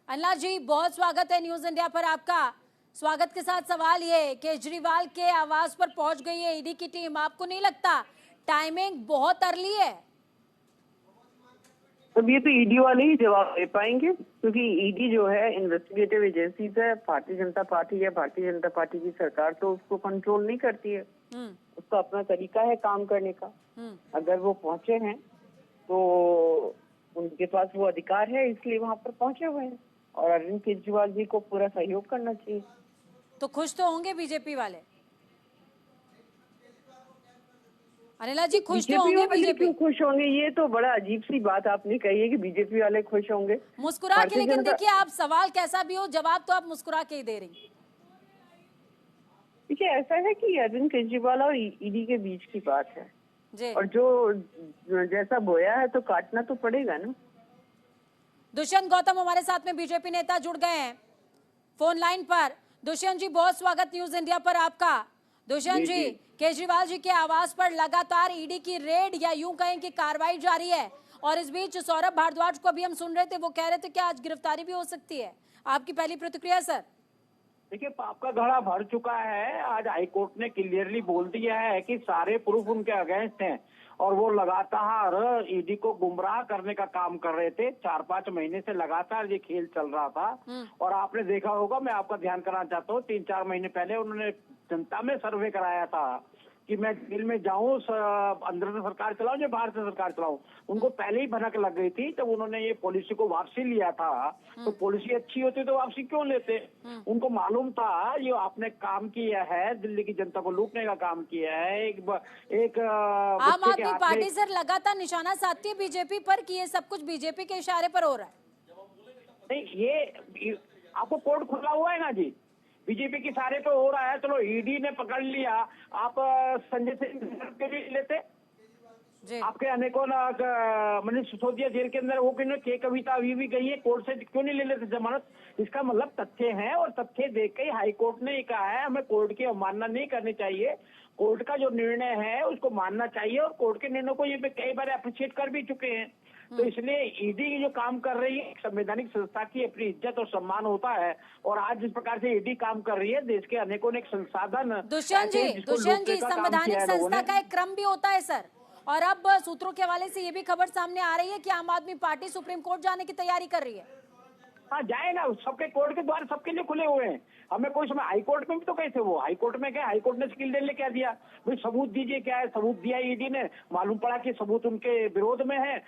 अन्ना जी, बहुत स्वागत है न्यूज इंडिया पर आपका। स्वागत के साथ सवाल ये, केजरीवाल के आवास पर पहुंच गई है ईडी की टीम। आपको नहीं लगता टाइमिंग बहुत अर्ली है? अब ये तो ईडी वाले ही जवाब दे पाएंगे, क्योंकि ईडी जो है इन्वेस्टिगेटिव एजेंसीज है। भारतीय जनता पार्टी या भारतीय जनता पार्टी की सरकार तो उसको कंट्रोल नहीं करती है। उसका अपना तरीका है काम करने का। अगर वो पहुंचे हैं तो उनके पास वो अधिकार है, इसलिए वहां पर पहुंचे हुए हैं और अरविंद केजरीवाल जी को पूरा सहयोग करना चाहिए। तो खुश तो होंगे बीजेपी वाले? अनिला जी, खुश तो होंगे बीजेपी? क्यों खुश होंगे? ये तो बड़ा अजीब सी बात आपने कही है कि बीजेपी वाले खुश होंगे। मुस्कुरा के, लेकिन देखिए आप सवाल कैसा भी हो जवाब तो आप मुस्कुरा के ही दे रही। देखिए, ऐसा है कि अरविंद केजरीवाल और ईडी के बीच की बात है जी। और जो जैसा बोया है तो काटना तो पड़ेगा ना। दुष्यंत गौतम हमारे साथ में बीजेपी नेता जुड़ गए हैं फोन लाइन पर। दुष्यंत जी, बहुत स्वागत न्यूज इंडिया पर आपका। दुष्यंत जी, केजरीवाल जी के आवास पर लगातार ईडी की रेड या यूं कहें कि कार्रवाई जारी है, और इस बीच सौरभ भारद्वाज को भी हम सुन रहे थे, वो कह रहे थे कि आज गिरफ्तारी भी हो सकती है। आपकी पहली प्रतिक्रिया सर? देखिए, पाप का घड़ा भर चुका है। आज हाईकोर्ट ने क्लियरली बोल दिया है कि सारे प्रूफ उनके अगेंस्ट हैं और वो लगातार ईडी को गुमराह करने का काम कर रहे थे। 4-5 महीने से लगातार ये खेल चल रहा था। और आपने देखा होगा, मैं आपका ध्यान कराना चाहता हूँ, 3-4 महीने पहले उन्होंने जनता में सर्वे कराया था कि मैं जेल में जाऊं, अंदर से सरकार चलाऊं या बाहर से सरकार चलाऊं। उनको पहले ही भनक लग गई थी जब उन्होंने ये पॉलिसी को वापसी लिया था। तो पॉलिसी अच्छी होती तो वापसी क्यों लेते? उनको मालूम था ये आपने काम किया है, दिल्ली की जनता को लूटने का काम किया है। एक आम आदमी पार्टी सर लगातार निशाना साधती है बीजेपी पर कि ये सब कुछ बीजेपी के इशारे पर हो रहा है। नहीं, ये आपको कोर्ट खुला हुआ है ना जी, बीजेपी के सारे पे हो रहा है। चलो ईडी ने पकड़ लिया, आप संजय सिंह के भी लेते जी। आपके अनेकों मनीष सिसोदिया जेल के अंदर, वो के कविता अभी भी गई है, कोर्ट से क्यों नहीं ले लेते जमानत? इसका मतलब तथ्य है, और तथ्य देख के हाईकोर्ट ने कहा है हमें कोर्ट की अवमानना नहीं करनी चाहिए। कोर्ट का जो निर्णय है उसको मानना चाहिए, और कोर्ट के निर्णय को ये कई बार अप्रिशिएट कर भी चुके हैं। तो इसलिए ईडी जो काम कर रही है, संवैधानिक संस्था की अपनी इज्जत और सम्मान होता है, और आज जिस प्रकार से ईडी काम कर रही है, देश के अनेकों ने एक संसाधन। दुष्यंत जी, संवैधानिक संस्था का एक क्रम भी होता है सर, और अब सूत्रों के हवाले से ये भी खबर सामने आ रही है कि आम आदमी पार्टी सुप्रीम कोर्ट जाने की तैयारी कर रही है। हाँ, जाए ना, सबके कोर्ट के द्वार सबके लिए खुले हुए हैं। हमें कोई समय हाईकोर्ट में भी तो कहे थे, वो हाईकोर्ट में क्या, हाईकोर्ट ने स्किल देने क्या दिया भाई, सबूत दीजिए। क्या है सबूत दिया ईडी ने? मालूम पड़ा कि सबूत उनके विरोध में है। तो